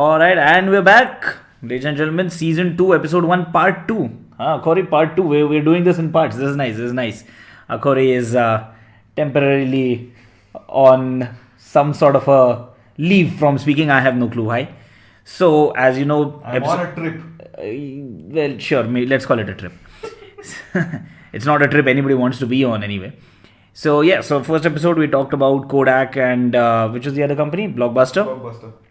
Alright, and we're back. Ladies and gentlemen, season 2, episode 1, part 2. Corey, part 2. We're doing this in parts. This is nice. Corey is temporarily on some sort of a leave from speaking. I have no clue why. So, as you know... I'm on a trip. Well, sure. Let's call it a trip. It's not a trip anybody wants to be on anyway. So, yeah. So, first episode we talked about Kodak and which was the other company? Blockbuster.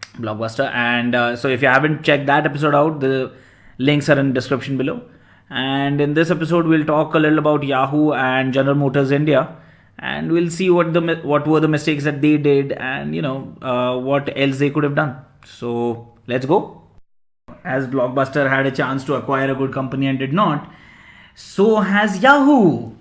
And so if you haven't checked that episode out, the links are in the description below. And in this episode, we'll talk a little about Yahoo and General Motors India. And we'll see what were the mistakes that they did and, what else they could have done. So, let's go. As Blockbuster had a chance to acquire a good company and did not, so has Yahoo.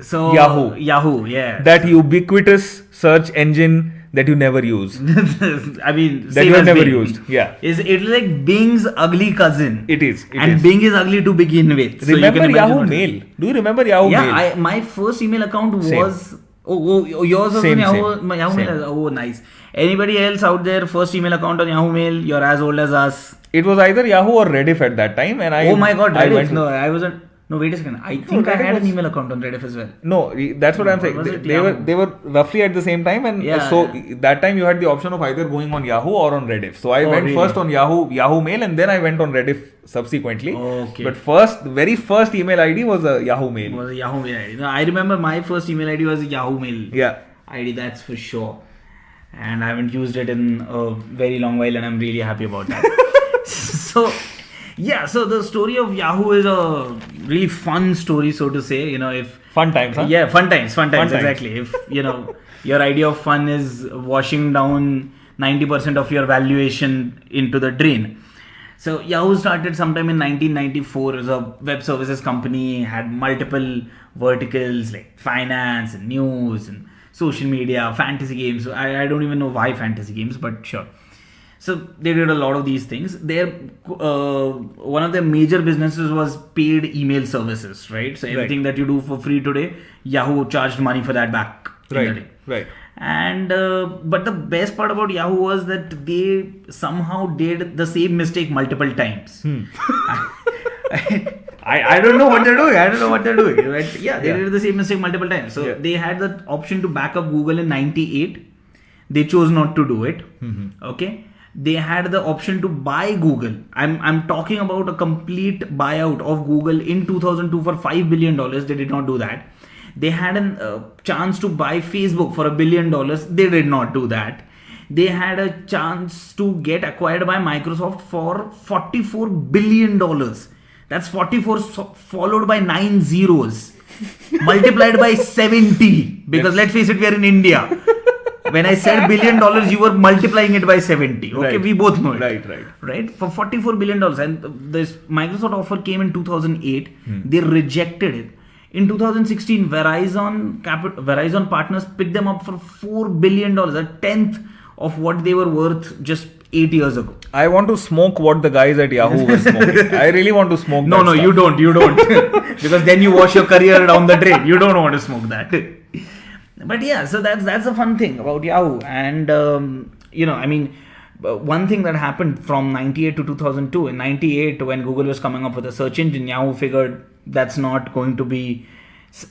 So Yahoo, yeah. That ubiquitous search engine that you never use. I mean, that you have never used. Yeah. It's like Bing's ugly cousin. It is. Bing is ugly to begin with. Remember Yahoo Mail? Do you remember Yahoo Mail? Yeah, my first email account was... Oh, yours was on Yahoo Mail? Oh, nice. Anybody else out there, first email account on Yahoo Mail, you're as old as us. It was either Yahoo or Rediff at that time. And oh my god, Rediff. No, I wasn't... No, wait a second. I think I had an email account on Rediff as well. No, that's what I'm saying. They were roughly at the same time, and so that time you had the option of either going on Yahoo or on Rediff. So I went first on Yahoo Mail, and then I went on Rediff subsequently. Okay. But very first email ID was a Yahoo Mail. ID. No, I remember my first email ID was a Yahoo Mail ID. That's for sure. And I haven't used it in a very long while, and I'm really happy about that. So the story of Yahoo is a really fun story, so to say. If fun times, huh? Yeah, fun times, exactly. If your idea of fun is washing down 90% of your valuation into the drain. So Yahoo started sometime in 1994 as a web services company, had multiple verticals like finance and news and social media, fantasy games. I don't even know why fantasy games, but sure. So they did a lot of these things. One of their major businesses was paid email services, right? So everything that you do for free today, Yahoo charged money for that back in the day. Right. And but the best part about Yahoo was that they somehow did the same mistake multiple times. I don't know what they're doing. Right? Yeah, they did the same mistake multiple times. So they had the option to back up Google in 98. They chose not to do it. Okay. They had the option to buy Google. I'm talking about a complete buyout of Google in 2002 for $5 billion. They did not do that. They had a chance to buy Facebook for $1 billion. They did not do that. They had a chance to get acquired by Microsoft for $44 billion. That's 44 followed by 9 zeros. Multiplied by 70. Because let's face it, we are in India. When I said $1 billion, you were multiplying it by 70. Okay, right. We both know it. Right. For $44 billion. And this Microsoft offer came in 2008. They rejected it. In 2016, Verizon partners picked them up for $4 billion, a tenth of what they were worth just 8 years ago. I want to smoke what the guys at Yahoo were smoking. I really want to smoke that stuff. You don't. Because then you wash your career down the drain. You don't want to smoke that. But yeah, so that's a fun thing about Yahoo. And, one thing that happened from 98 to 2002. In 98, when Google was coming up with a search engine, Yahoo figured that's not going to be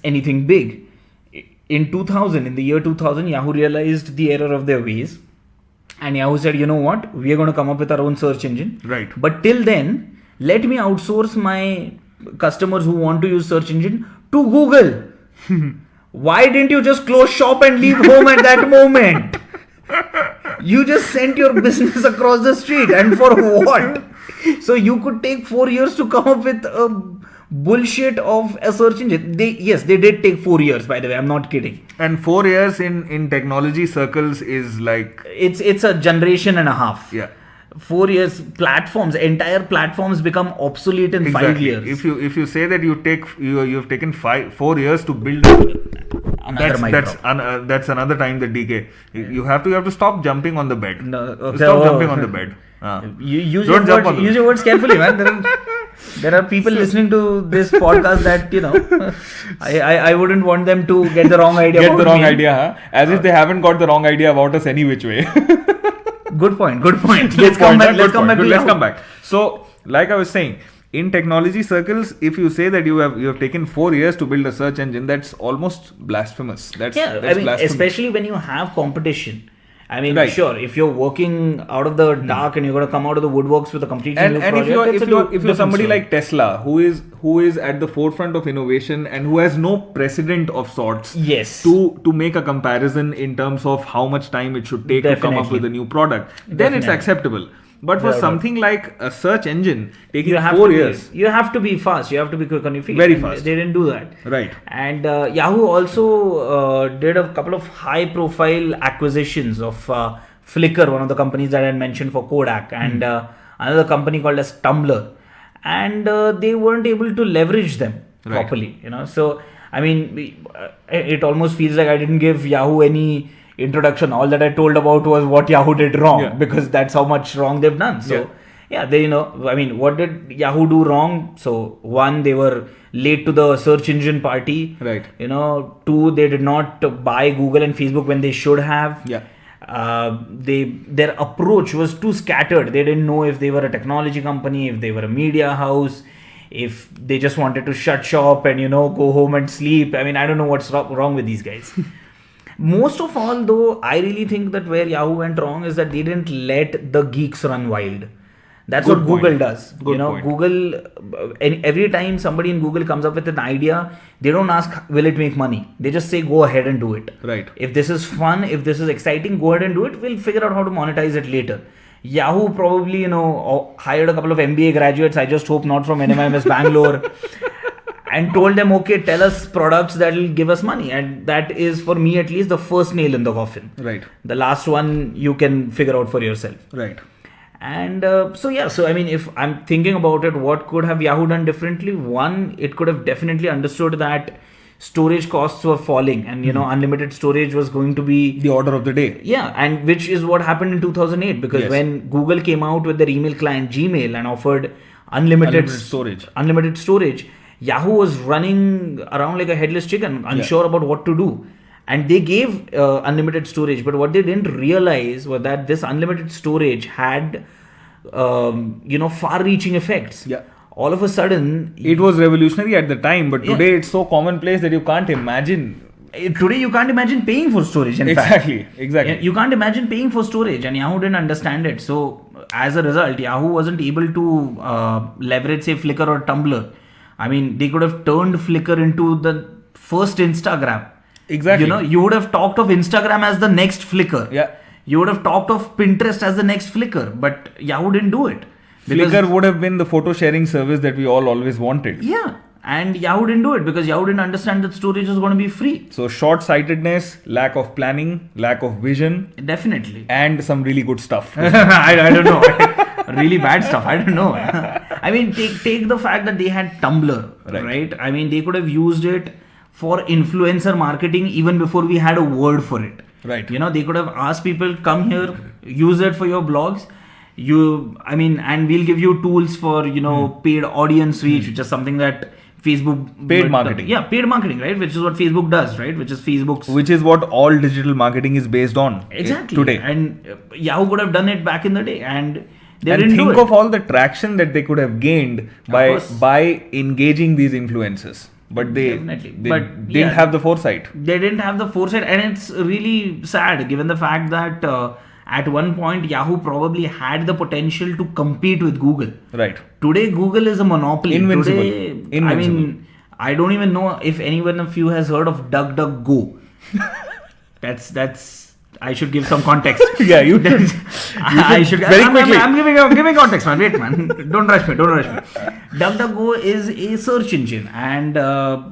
anything big. In the year 2000, Yahoo realized the error of their ways. And Yahoo said, you know what? We are going to come up with our own search engine. Right. But till then, let me outsource my customers who want to use search engine to Google. Why didn't you just close shop and leave home at that moment? You just sent your business across the street, and for what? So you could take 4 years to come up with a bullshit of a search engine. They did take 4 years, by the way. I'm not kidding. And 4 years in technology circles is like... It's a generation and a half. Yeah. 4 years, entire platforms become obsolete in 5 years. If you say that you've taken 4 years to build, that's another time the decay. You have to stop jumping on the bed. Stop jumping on the bed. Use your words carefully, man. There are people listening to this podcast that I wouldn't want them to get the wrong idea. As if they haven't got the wrong idea about us any which way. Good point. Let's come back. So, like I was saying, in technology circles, if you say that you have taken 4 years to build a search engine, that's almost blasphemous. That's blasphemous. Especially when you have competition. I mean, Right. sure, if you're working out of the dark and you're going to come out of the woodworks with a completely new And project, if you're somebody like Tesla, who is at the forefront of innovation and who has no precedent of sorts, yes, to make a comparison in terms of how much time it should take to come up with a new product, then it's acceptable. But for something like a search engine taking 4 years, you have to be fast. You have to be quick on your feet. Very fast. They didn't do that. Right. And Yahoo also did a couple of high-profile acquisitions of Flickr, one of the companies that I had mentioned for Kodak, and another company called as Tumblr, and they weren't able to leverage them properly. So I mean, it almost feels like I didn't give Yahoo any introduction. All that I told about was what Yahoo did wrong, because that's how much wrong they've done. So they I mean, what did Yahoo do wrong? So one, they were late to the search engine party, right? Two, they did not buy Google and Facebook when they should have. Their approach was too scattered. They didn't know if they were a technology company, if they were a media house, if they just wanted to shut shop and go home and sleep. I mean, I don't know what's wrong with these guys. Most of all, though, I really think that where Yahoo went wrong is that they didn't let the geeks run wild. That's what Google does. Google, every time somebody in Google comes up with an idea, they don't ask, will it make money? They just say, go ahead and do it. Right. If this is fun, if this is exciting, go ahead and do it. We'll figure out how to monetize it later. Yahoo probably, hired a couple of MBA graduates. I just hope not from NMIMS Bangalore. And told them, okay, tell us products that will give us money. And that is, for me at least, the first nail in the coffin. Right. The last one you can figure out for yourself. Right. And so I mean, if I'm thinking about it, what could have Yahoo done differently? One, it could have definitely understood that storage costs were falling and, unlimited storage was going to be the order of the day. Yeah, and which is what happened in 2008, because when Google came out with their email client Gmail and offered unlimited storage, Yahoo was running around like a headless chicken, unsure about what to do. And they gave unlimited storage, but what they didn't realize was that this unlimited storage had, far-reaching effects. Yeah. All of a sudden, it was revolutionary at the time, but today it's so commonplace that you can't imagine. Today you can't imagine paying for storage. Exactly. You can't imagine paying for storage, and Yahoo didn't understand it. So as a result, Yahoo wasn't able to leverage, say, Flickr or Tumblr. I mean, they could have turned Flickr into the first Instagram. Exactly. You would have talked of Instagram as the next Flickr. Yeah. You would have talked of Pinterest as the next Flickr, but Yahoo didn't do it. Flickr would have been the photo sharing service that we all always wanted. Yeah. And Yahoo didn't do it because Yahoo didn't understand that storage was going to be free. So short-sightedness, lack of planning, lack of vision. Definitely. And some really good stuff. I don't know. Really bad stuff. I don't know. I mean, take the fact that they had Tumblr, right? I mean, they could have used it for influencer marketing even before we had a word for it. Right. They could have asked people, come here, use it for your blogs. And we'll give you tools for, paid audience reach, which is something that Facebook... Paid marketing. Paid marketing, right? Which is what Facebook does, right? Which is what all digital marketing is based on. Exactly. Today. And Yahoo could have done it back in the day, and they didn't think do it. Of all the traction that they could have gained by engaging these influencers. But they didn't have the foresight. They didn't have the foresight, and it's really sad given the fact that at one point Yahoo probably had the potential to compete with Google. Right. Today Google is a monopoly. Invincible. Today, I mean, I don't even know if anyone of you has heard of DuckDuckGo. That's I should give some context. Yeah, you should. I should very quickly. I'm giving context, man. Wait, man. Don't rush me. DuckDuckGo is a search engine, and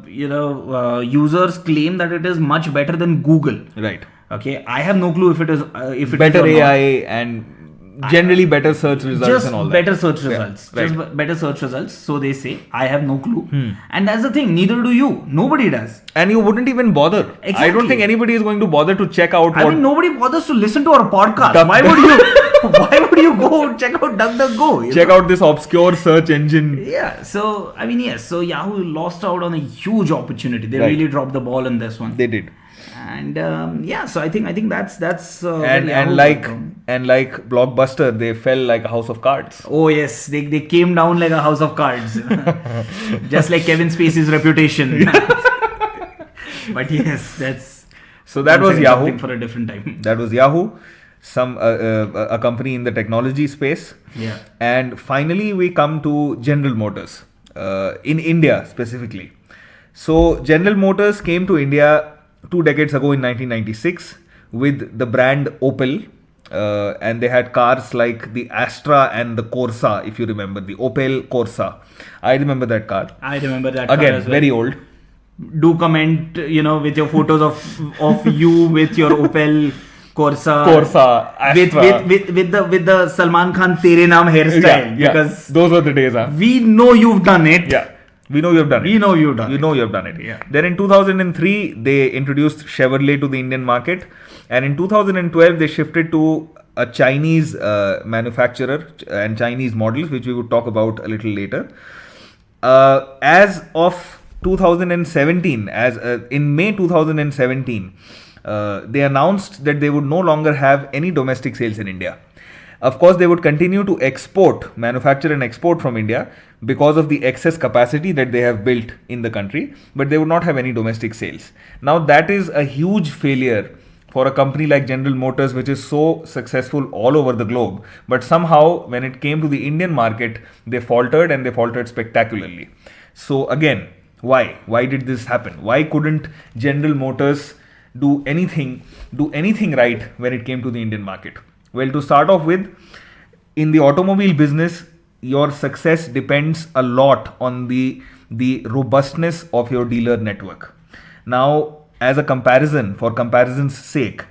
users claim that it is much better than Google. Right. Okay. I have no clue if it is better AI and generally better search results just and all that. Better search results. Yeah, right. Just better search results. So they say. I have no clue. And that's the thing. Neither do you. Nobody does. And you wouldn't even bother. Exactly. I don't think anybody is going to bother to check out I mean, nobody bothers to listen to our podcast. Why would you? Why would you go check out DuckDuckGo? Check out this obscure search engine. Yeah. So I mean, yes. So Yahoo lost out on a huge opportunity. They really dropped the ball on this one. They did. And so I think that's and like Blockbuster, they fell like a house of cards. Oh yes, they came down like a house of cards, just like Kevin Spacey's reputation. But yes, that was Yahoo for a different time. That was Yahoo, a company in the technology space. Yeah. And finally, we come to General Motors in India specifically. So General Motors came to India 2 decades ago in 1996 with the brand Opel, and they had cars like the Astra and the Corsa, if you remember, the Opel Corsa. I remember that car. I remember that again, car as well. Very old. Do comment, with your photos of you with your Opel Corsa, Astra. with the Salman Khan Tere Naam hairstyle. Yeah, because those were the days, huh? We know you've done it. Yeah. We know you have done it. We know you've done it. You know you have done it. Yeah. Then in 2003, they introduced Chevrolet to the Indian market. And in 2012, they shifted to a Chinese manufacturer and Chinese models, which we would talk about a little later. As of 2017, in May 2017, they announced that they would no longer have any domestic sales in India. Of course, they would continue to manufacture and export from India because of the excess capacity that they have built in the country, but they would not have any domestic sales. Now, that is a huge failure for a company like General Motors, which is so successful all over the globe. But somehow, when it came to the Indian market, they faltered, and they faltered spectacularly. So again, why? Why did this happen? Why couldn't General Motors do anything right when it came to the Indian market? Well, to start off with, in the automobile business, your success depends a lot on the robustness of your dealer network. Now, as a comparison, for comparison's sake,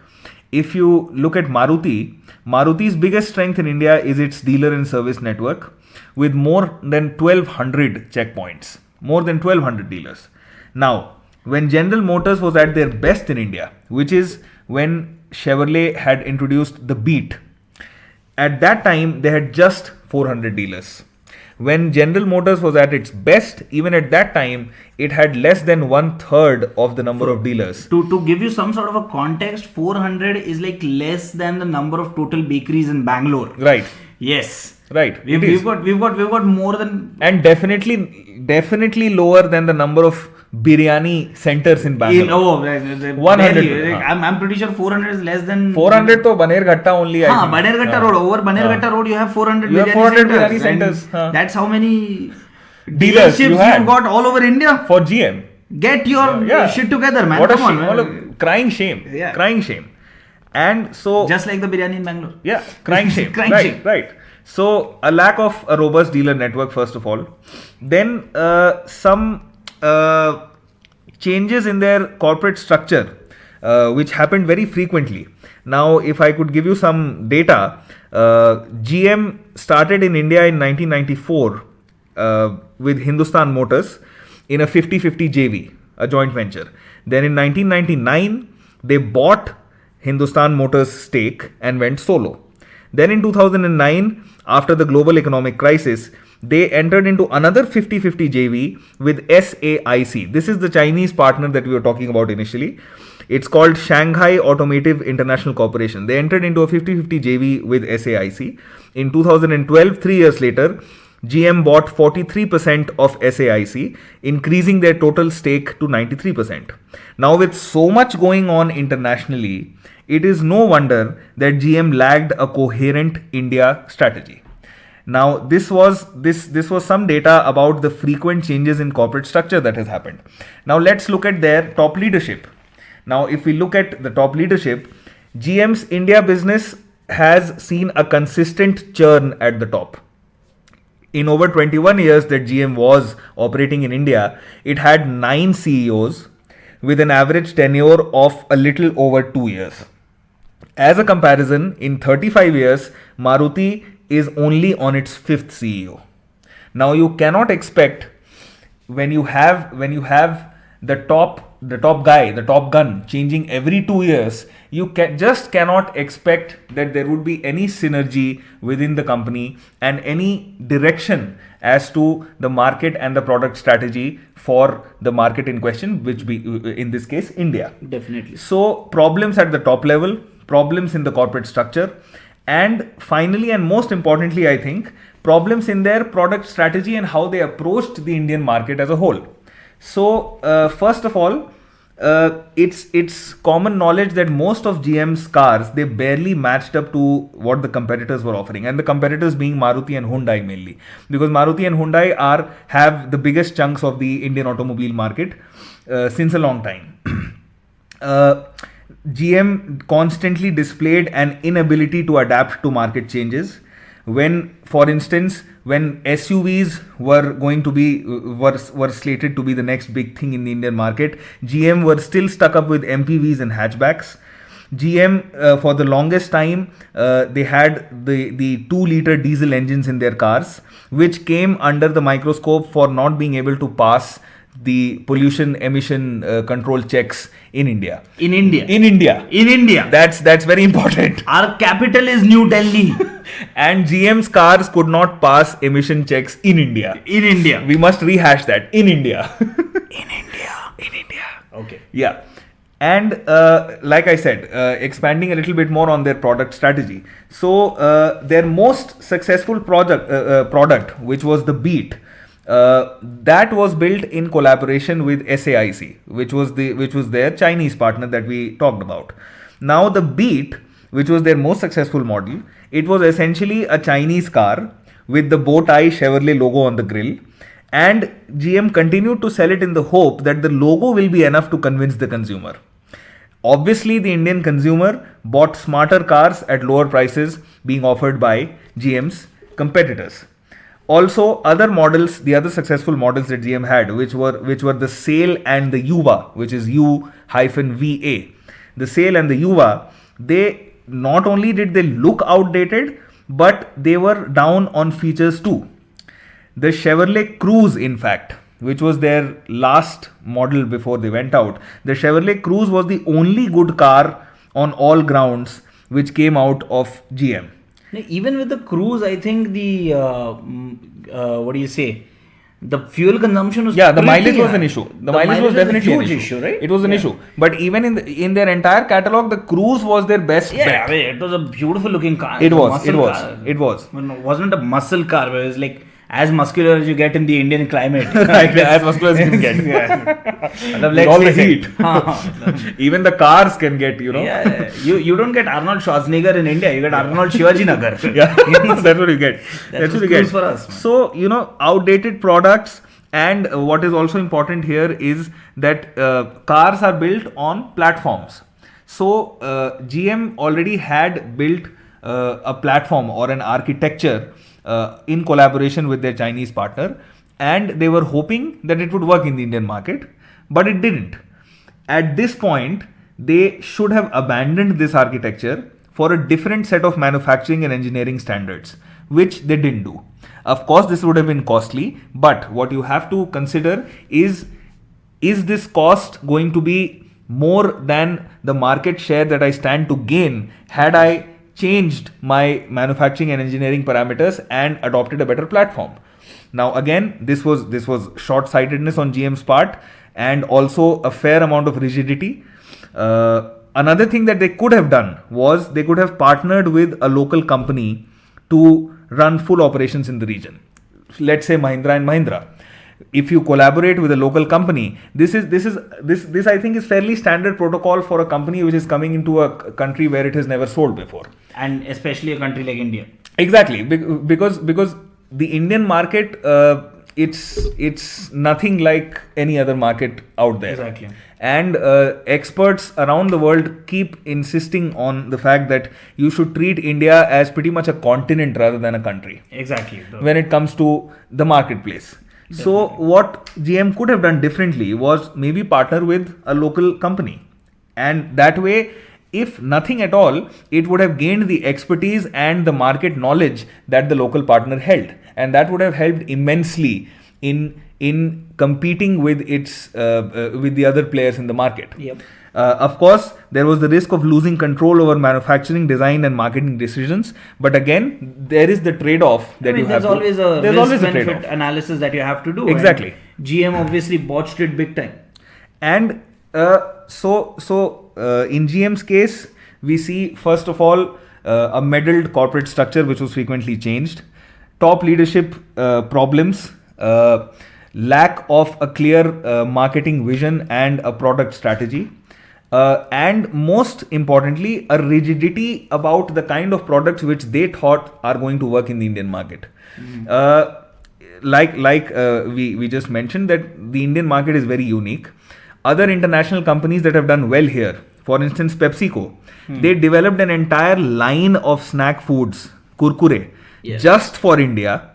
if you look at Maruti's biggest strength in India is its dealer and service network with more than 1,200 checkpoints, more than 1,200 dealers. Now, when General Motors was at their best in India, which is when Chevrolet had introduced the Beat, at that time they had just 400 dealers. When General Motors was at its best, even at that time, it had less than 1/3 of the number of dealers. To give you some sort of a context, 400 is like less than the number of total bakeries in Bangalore. Right. Yes. Right. We've got more than, and definitely lower than the number of biryani centers in Bangalore. 100. I'm pretty sure 400 is less than 400. To Banerghatta only. Banerghatta Road. Over Banerghatta Road, you have 400 biryani centers. That's how many dealers you've got all over India. For GM. Get your shit together, man. What Come on. Crying shame. Yeah. Crying shame. And so, just like the biryani in Bangalore. Yeah. Crying shame. Shame. Right. So, a lack of a robust dealer network, first of all. Then, some changes in their corporate structure, which happened very frequently. Now, if I could give you some data, GM started in India in 1994 with Hindustan Motors in a 50-50 JV, a joint venture. Then in 1999, they bought Hindustan Motors' stake and went solo. Then in 2009, after the global economic crisis, they entered into another 50-50 JV with SAIC. This is the Chinese partner that we were talking about initially. It's called Shanghai Automotive International Corporation. They entered into a 50-50 JV with SAIC. In 2012, 3 years later, GM bought 43% of SAIC, increasing their total stake to 93%. Now, with so much going on internationally, it is no wonder that GM lagged a coherent India strategy. Now, this was some data about the frequent changes in corporate structure that has happened. Now, let's look at their top leadership. Now, if we look at the top leadership, GM's India business has seen a consistent churn at the top. In over 21 years that GM was operating in India, it had 9 CEOs with an average tenure of a little over 2 years. As a comparison, in 35 years, Maruti is only on its 5th CEO. Now, you cannot expect when you have the top guy, the top gun, changing every 2 years, you just cannot expect that there would be any synergy within the company and any direction as to the market and the product strategy for the market in question, which be in this case India. Definitely. So problems at the top level, problems in the corporate structure, and finally and most importantly, I think, problems in their product strategy and how they approached the Indian market as a whole. So first of all, it's common knowledge that most of GM's cars, they barely matched up to what the competitors were offering, and the competitors being Maruti and Hyundai mainly, because Maruti and Hyundai have the biggest chunks of the Indian automobile market since a long time. GM constantly displayed an inability to adapt to market changes. When, for instance, when SUVs were going to be were slated to be the next big thing in the Indian market, GM were still stuck up with MPVs and hatchbacks. GM for the longest time they had the 2-liter diesel engines in their cars, which came under the microscope for not being able to pass the pollution emission control checks in India. In India. In India. In India. That's very important. Our capital is New Delhi. And GM's cars could not pass emission checks in India. In India. We must rehash that. In India. In India. In India. Okay. Yeah. And like I said, expanding a little bit more on their product strategy. So their most successful product, which was the Beat, that was built in collaboration with SAIC, which was their Chinese partner that we talked about. Now the Beat, which was their most successful model, it was essentially a Chinese car with the bow tie Chevrolet logo on the grille, and GM continued to sell it in the hope that the logo will be enough to convince the consumer. Obviously, the Indian consumer bought smarter cars at lower prices being offered by GM's competitors. Also, other models, the other successful models that GM had, which were the Sail and the Yuva, which is U-VA. The Sail and the Yuva, they not only did they look outdated, but they were down on features too. The Chevrolet Cruze, in fact, which was their last model before they went out, the Chevrolet Cruze was the only good car on all grounds which came out of GM. Even with the Cruze, I think the what do you say? The fuel consumption was the mileage was high. an issue. The mileage was definitely a an huge issue. right? It was an issue. But even in their entire catalog, the Cruze was their best bet. I mean, it was a beautiful looking car. It was. It wasn't a muscle car, but it was like as muscular as you get in the Indian climate. Right, as muscular as you can get. With all the heat. Even the cars can get, Yeah. You don't get Arnold Schwarzenegger in India. You get Arnold Shivaji Nagar. Yeah, that's what you get. That's what you get. For us, man. So, outdated products. And what is also important here is that cars are built on platforms. So GM already had built a platform or an architecture in collaboration with their Chinese partner, and they were hoping that it would work in the Indian market, but it didn't. At this point, they should have abandoned this architecture for a different set of manufacturing and engineering standards, which they didn't do. Of course, this would have been costly, but what you have to consider is this cost going to be more than the market share that I stand to gain had I changed my manufacturing and engineering parameters and adopted a better platform? Now again, this was short-sightedness on GM's part and also a fair amount of rigidity. Another thing that they could have done was they could have partnered with a local company to run full operations in the region. Let's say Mahindra and Mahindra. If you collaborate with a local company, this I think is fairly standard protocol for a company which is coming into a country where it has never sold before, and especially a country like India. Exactly, because the Indian market, it's nothing like any other market out there. Exactly. And experts around the world keep insisting on the fact that you should treat India as pretty much a continent rather than a country. Exactly. When it comes to the marketplace. Definitely. So what GM could have done differently was maybe partner with a local company. And that way, if nothing at all, it would have gained the expertise and the market knowledge that the local partner held. And that would have helped immensely in in competing with with the other players in the market. Yep. Of course, there was the risk of losing control over manufacturing, design, and marketing decisions. But again, there is the trade-off that you have. There's always a trade-off risk-benefit analysis that you have to do. Exactly. And GM obviously botched it big time. And in GM's case, we see first of all a meddled corporate structure which was frequently changed, top leadership problems, lack of a clear marketing vision and a product strategy. And most importantly, a rigidity about the kind of products which they thought are going to work in the Indian market. We just mentioned that the Indian market is very unique. Other international companies that have done well here, for instance, PepsiCo, they developed an entire line of snack foods, kurkure, just for India.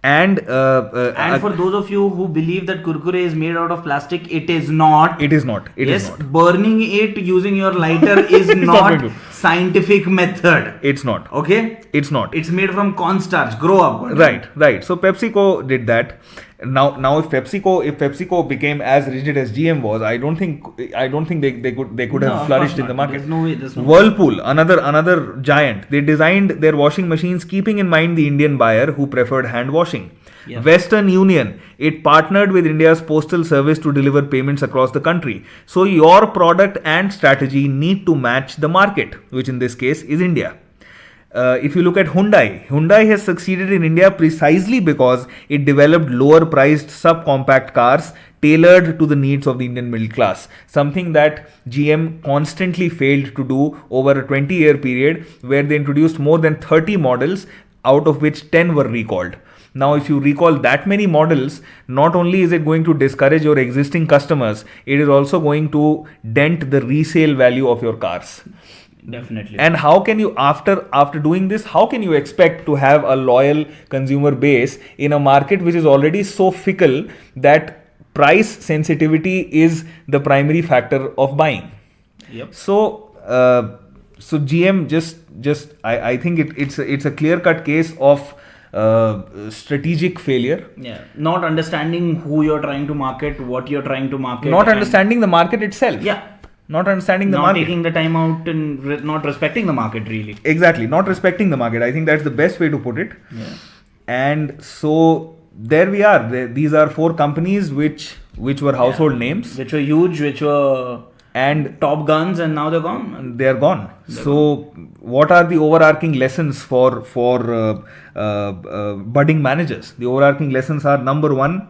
And for those of you who believe that kurkure is made out of plastic, it is not. It is not. It is not. Burning it using your lighter is not scientific method. It's not. Okay? It's not. It's made from cornstarch. Grow up. Right. So PepsiCo did that. Now if PepsiCo became as rigid as GM was, I don't think they could have flourished in the market. There's no way. Whirlpool, another giant, they designed their washing machines keeping in mind the Indian buyer who preferred hand washing. Yeah. Western Union, it partnered with India's postal service to deliver payments across the country. So your product and strategy need to match the market, which in this case is India. If you look at Hyundai has succeeded in India precisely because it developed lower priced subcompact cars tailored to the needs of the Indian middle class, something that GM constantly failed to do over a 20-year period where they introduced more than 30 models, out of which 10 were recalled. Now, if you recall that many models, not only is it going to discourage your existing customers, it is also going to dent the resale value of your cars. Definitely. And how can you, after doing this, how can you expect to have a loyal consumer base in a market which is already so fickle that price sensitivity is the primary factor of buying? Yep. So GM just I think it's a clear-cut case of strategic failure. Yeah. Not understanding who you're trying to market, what you're trying to market. Not understanding the market itself. Yeah. Not understanding the market. Not taking the time out and not respecting the market, really. Exactly. Not respecting the market. I think that's the best way to put it. Yeah. And so there we are. These are 4 companies which were household names. Which were huge, which were and top guns, and now they're gone. They're gone. So what are the overarching lessons for budding managers? The overarching lessons are: number 1,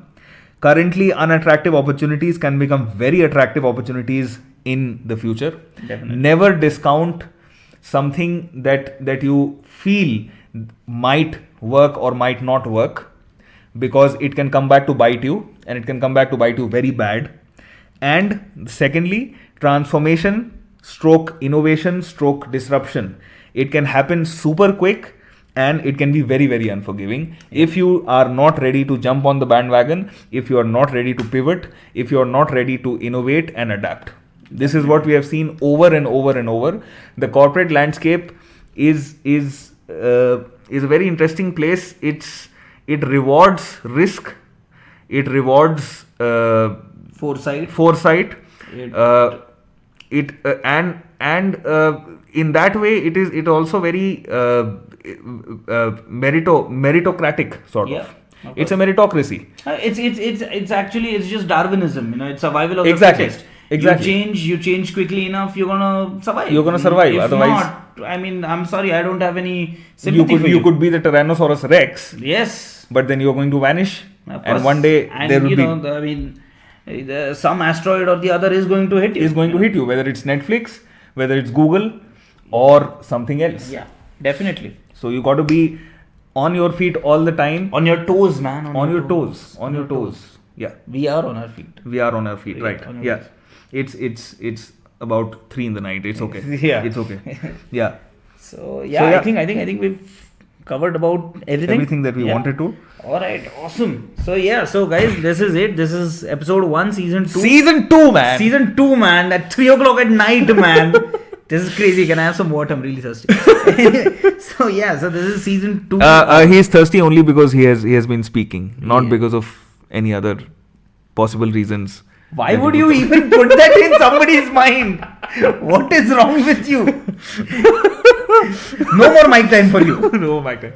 currently unattractive opportunities can become very attractive opportunities in the future. Definitely. Never discount something that you feel might work or might not work, because it can come back to bite you, and it can come back to bite you very bad. And secondly, transformation / innovation / disruption, it can happen super quick, and it can be very, very unforgiving. If you are not ready to jump on the bandwagon, if you are not ready to pivot, if you are not ready to innovate and adapt. This is what we have seen over and over and over. The corporate landscape is a very interesting place. It rewards risk. It rewards foresight. In that way, it also very meritocratic sort of. It's a meritocracy. It's just Darwinism. It's survival of the fittest. Exactly. You change quickly enough, you're gonna survive. If Otherwise, not, I'm sorry, I don't have any sympathy for you. You could be the Tyrannosaurus Rex. Yes. But then you're going to vanish, and one day there will be. Some asteroid or the other is going to hit you. Whether it's Netflix, whether it's Google, or something else. Yeah, definitely. So you got to be on your feet all the time. On your toes, man. On your toes. Yeah. We are on our feet. Right. Yeah. It's about 3 in the night. It's okay. Yeah. It's okay. Yeah. So I think we've covered about everything that we wanted to. Alright, awesome. So guys, this is it. This is episode 1, season 2. Season 2, man. Season 2, man. At 3 o'clock at night, man. This is crazy. Can I have some water? I'm really thirsty. So this is season 2. He's thirsty only because he has been speaking, not because of any other possible reasons? Why would you even put that in somebody's mind? What is wrong with you? No more mic time for you. No mic time.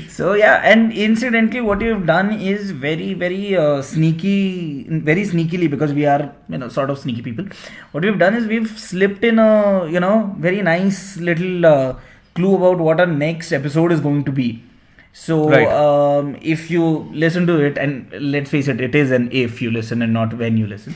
So yeah, and incidentally, what you've done is very, very sneaky, very sneakily, because we are, sort of sneaky people. What we've done is we've slipped in a, very nice little clue about what our next episode is going to be. So Right. if you listen to it, and let's face it, it is an if you listen and not when you listen.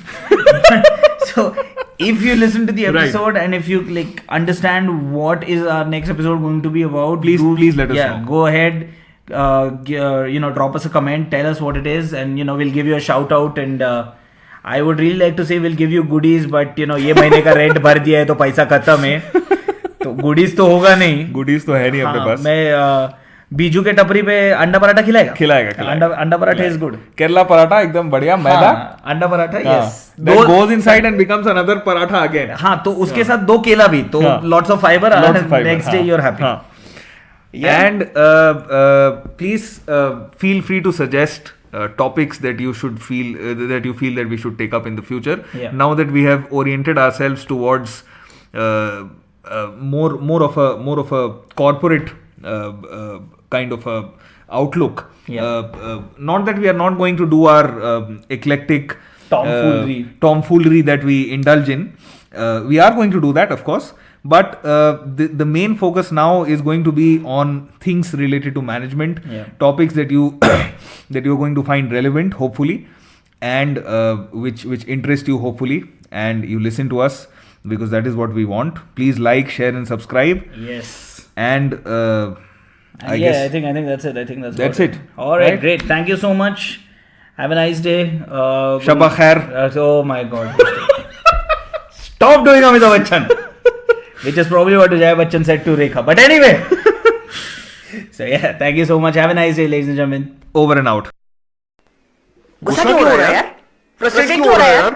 So if you listen to the Right. episode and if you understand what is our next episode going to be about, Please let us know. Go ahead, drop us a comment, tell us what it is, and we'll give you a shout out. And I would really like to say we'll give you goodies, but ये महीने का rent भर दिया है तो पैसा खत्म है, तो goodies तो होगा नहीं. Goodies तो है नहीं अपने पास. मैं बीजू के टपरी पे अंडा पराठा खिलाएगा. अंडा पराठा इज गुड. केरला पराठा एकदम बढ़िया मैदा. अंडा paratha, yes. That goes inside and becomes another paratha again. हाँ, तो उसके साथ 2 केला भी, तो lots of fiber. Next day you're happy. Yeah. And please feel free to suggest topics that you should feel that you feel that we should take up in the future. Yeah. Now that we have oriented ourselves towards more of a corporate kind of a outlook. Yeah. Not that we are not going to do our eclectic tomfoolery that we indulge in. We are going to do that, of course. But the main focus now is going to be on things related to management, topics that you that you're going to find relevant, hopefully, and which interest you, hopefully, and you listen to us because that is what we want. Please like, share, and subscribe. Yes. And I guess I think that's it. I think that's it. All right, great. Thank you so much. Have a nice day. Shaba Khair. Oh my God. Stop doing Amitabh Bachchan. Which is probably what Vijay Bachchan said to Rekha. But anyway. So yeah, thank you so much. Have a nice day, ladies and gentlemen. Over and out. गुस्सा क्यों हो रहा है यार? Frustrating क्यों हो रहा है यार?